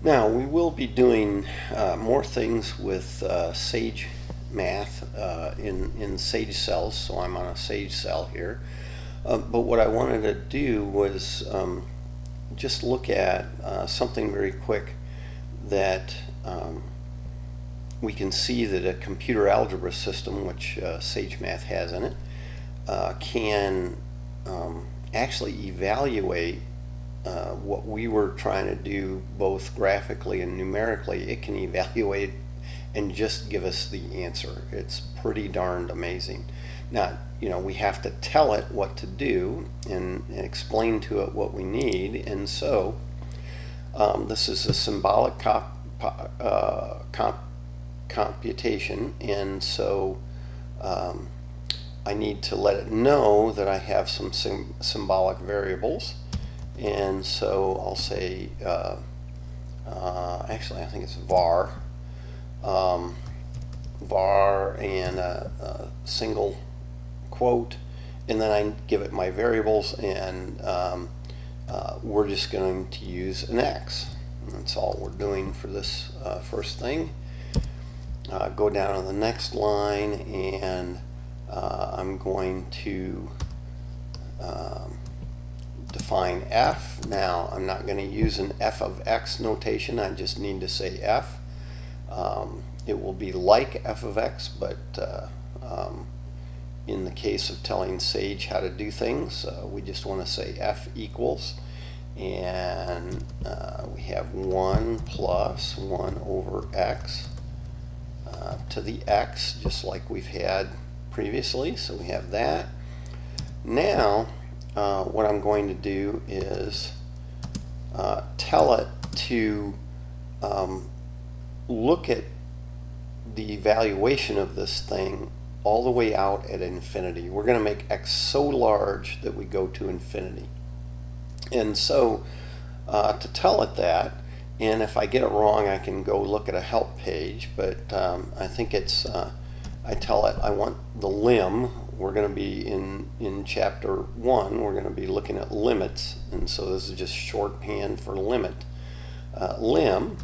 Now, we will be doing more things with Sage Math in Sage cells, so I'm on a Sage cell here. But what I wanted to do was just look at something very quick that we can see that a computer algebra system, which Sage Math has in it, can actually evaluate what we were trying to do both graphically and numerically. It can evaluate and just give us the answer. It's pretty darned amazing. Now, we have to tell it what to do and explain to it what we need, and so this is a symbolic computation, and so I need to let it know that I have some symbolic variables. And so I'll say, actually I think it's var, var and a single quote, and then I give it my variables, and we're just going to use an x. And that's all we're doing for this first thing. Go down to the next line, and I'm going to define f. Now, I'm not going to use an f of x notation. I just need to say f. It will be like f of x, but in the case of telling Sage how to do things, we just want to say f equals, and we have 1 plus 1 over x to the x, just like we've had previously. So we have that. Now, what I'm going to do is tell it to look at the evaluation of this thing all the way out at infinity. We're going to make x so large that we go to infinity. And so to tell it that, and if I get it wrong, I can go look at a help page, but I think it's, I tell it I want the lim. We're going to be in chapter 1, we're going to be looking at limits, and so this is just shorthand for limit. Lim,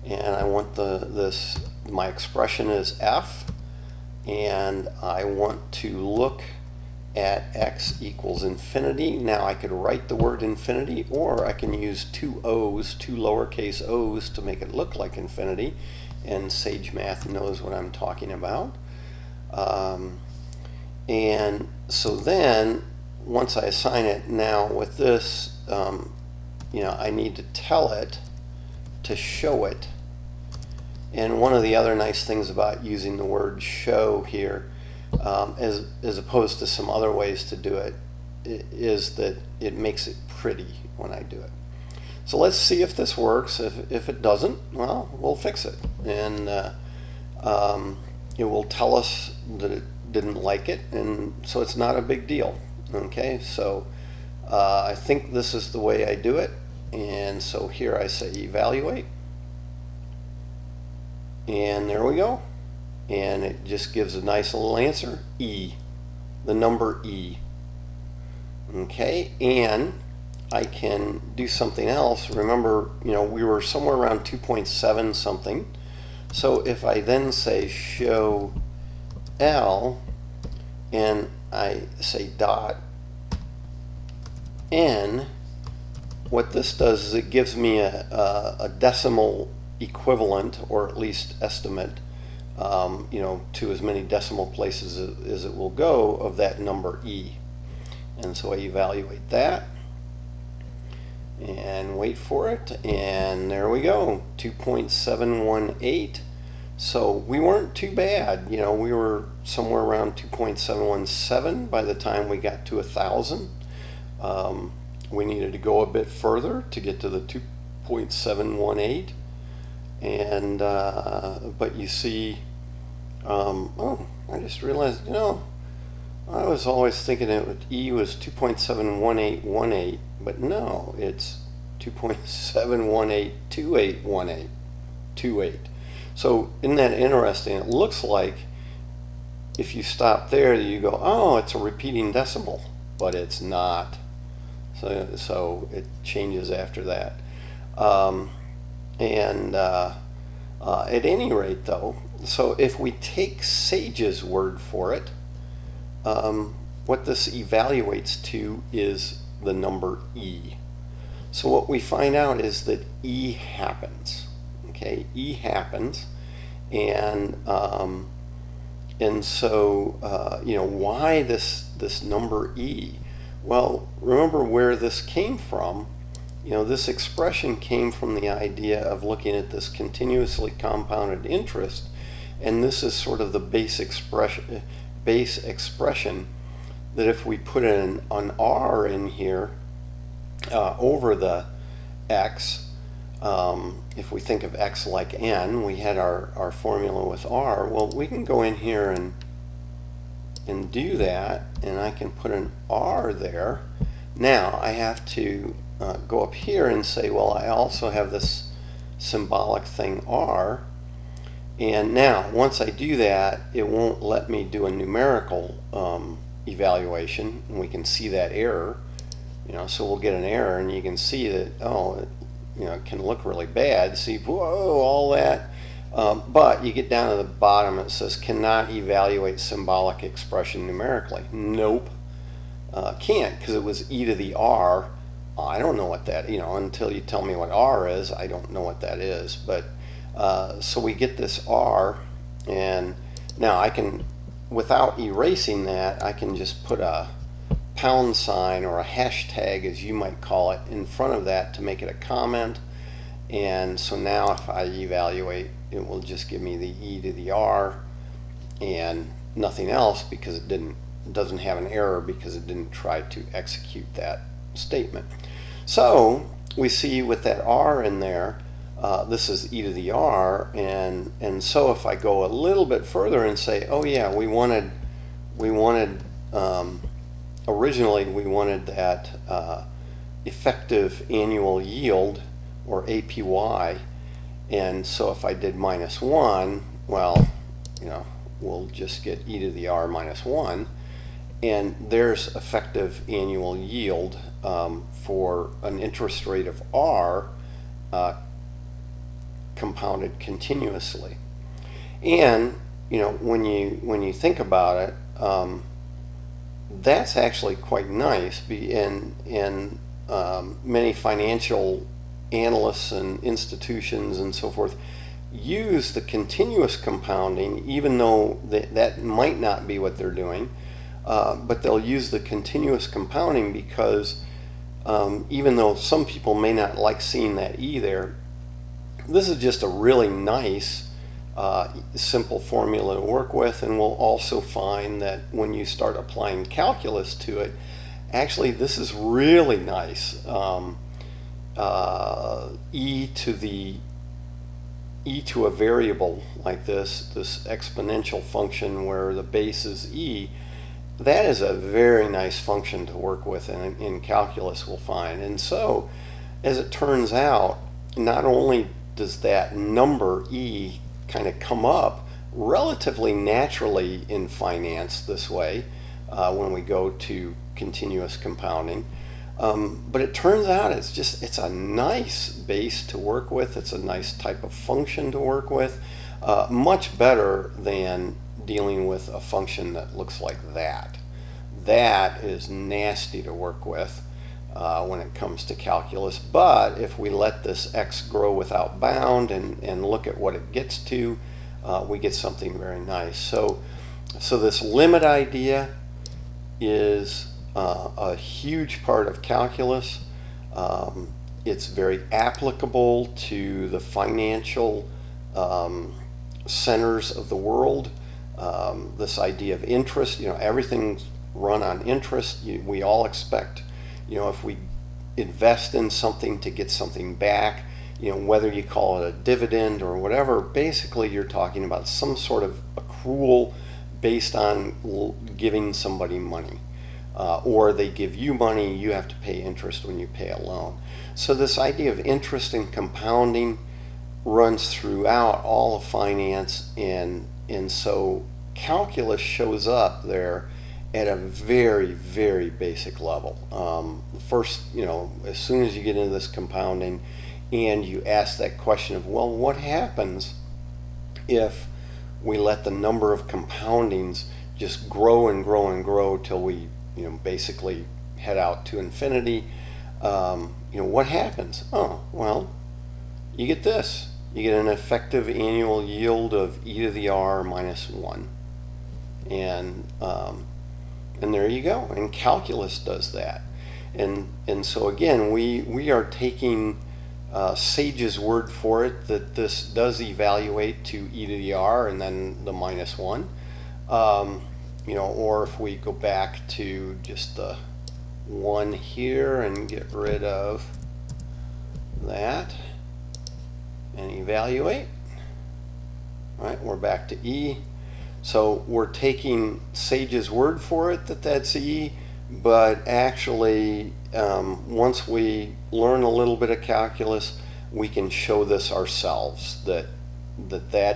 and I want my expression is f, and I want to look at x equals infinity. Now I could write the word infinity, or I can use two O's, two lowercase O's, to make it look like infinity, and Sage Math knows what I'm talking about. And so then, once I assign it, now with this, I need to tell it to show it. And one of the other nice things about using the word show here, as opposed to some other ways to do it, is that it makes it pretty when I do it. So let's see if this works. If it doesn't, well, we'll fix it. And it will tell us that it didn't like it, and so it's not a big deal. Okay, so I think this is the way I do it, and so here I say evaluate, and there we go, and it just gives a nice little answer, E, the number E. Okay, and I can do something else. Remember, we were somewhere around 2.7 something, so if I then say show L, and I say dot N, what this does is it gives me a decimal equivalent, or at least estimate, to as many decimal places as it will go of that number E. And so I evaluate that and wait for it, and there we go, 2.718. So we weren't too bad. We were somewhere around 2.717 by the time we got to 1,000. We needed to go a bit further to get to the 2.718, and but you see, oh, I just realized, I was always thinking E was 2.71818, but no, it's 2.7182818. So isn't that interesting? It looks like if you stop there, you go, oh, it's a repeating decimal, but it's not. So it changes after that. And at any rate, though, so if we take Sage's word for it, what this evaluates to is the number E. So what we find out is that E happens. Okay, E happens, and so why this number E? Well, remember where this came from. This expression came from the idea of looking at this continuously compounded interest, and this is sort of the base expression that if we put an R in here over the X, if we think of X like N, we had our formula with R. Well, we can go in here and do that, and I can put an R there. Now I have to go up here and say, well, I also have this symbolic thing R, and now once I do that, it won't let me do a numerical evaluation, and we can see that error. So we'll get an error, and you can see that, it can look really bad. See, whoa, all that. But you get down to the bottom, it says cannot evaluate symbolic expression numerically. Nope, can't, because it was e to the r. I don't know what that, until you tell me what r is, I don't know what that is. But so we get this r, and now I can, without erasing that, I can just put a pound sign or a hashtag, as you might call it, in front of that to make it a comment. And so now if I evaluate, it will just give me the e to the r and nothing else, because it doesn't have an error, because it didn't try to execute that statement. So we see with that r in there, this is e to the r, and so if I go a little bit further and say, oh yeah, we wanted originally we wanted that effective annual yield, or APY, and so if I did -1, well, we'll just get e to the r -1, and there's effective annual yield for an interest rate of r compounded continuously. And when you think about it, that's actually quite nice, and many financial analysts and institutions and so forth use the continuous compounding, even though that might not be what they're doing, but they'll use the continuous compounding because even though some people may not like seeing that e there, this is just a really nice simple formula to work with. And we'll also find that when you start applying calculus to it, actually this is really nice. E to a variable like this exponential function where the base is e, that is a very nice function to work with in calculus, we'll find. And so, as it turns out, not only does that number e kind of come up relatively naturally in finance this way when we go to continuous compounding, but it turns out it's a nice base to work with. It's a nice type of function to work with, much better than dealing with a function that looks like that. That is nasty to work with when it comes to calculus. But if we let this x grow without bound and look at what it gets to, we get something very nice. So this limit idea is a huge part of calculus. It's very applicable to the financial centers of the world. This idea of interest, everything's run on interest. We all expect, if we invest in something to get something back, whether you call it a dividend or whatever, basically you're talking about some sort of accrual based on giving somebody money. Or they give you money, you have to pay interest when you pay a loan. So this idea of interest and compounding runs throughout all of finance, and so calculus shows up there at a very, very basic level. First, as soon as you get into this compounding, and you ask that question of, well, what happens if we let the number of compoundings just grow and grow and grow till we, basically head out to infinity? What happens? Oh, well, you get this. You get an effective annual yield of e to the r minus 1. And there you go. And calculus does that. And so again, we are taking Sage's word for it that this does evaluate to e to the r and then the minus 1. Or if we go back to just the 1 here and get rid of that and evaluate, right, we're back to e. So we're taking Sage's word for it that that's e, but actually once we learn a little bit of calculus, we can show this ourselves, that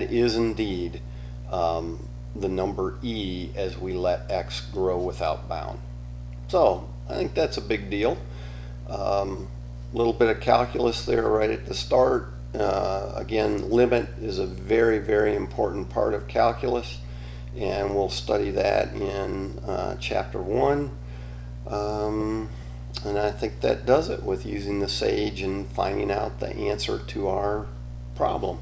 is indeed the number e as we let x grow without bound. So I think that's a big deal. Little bit of calculus there right at the start. Again, limit is a very, very important part of calculus, and we'll study that in chapter 1. And I think that does it with using the Sage and finding out the answer to our problem.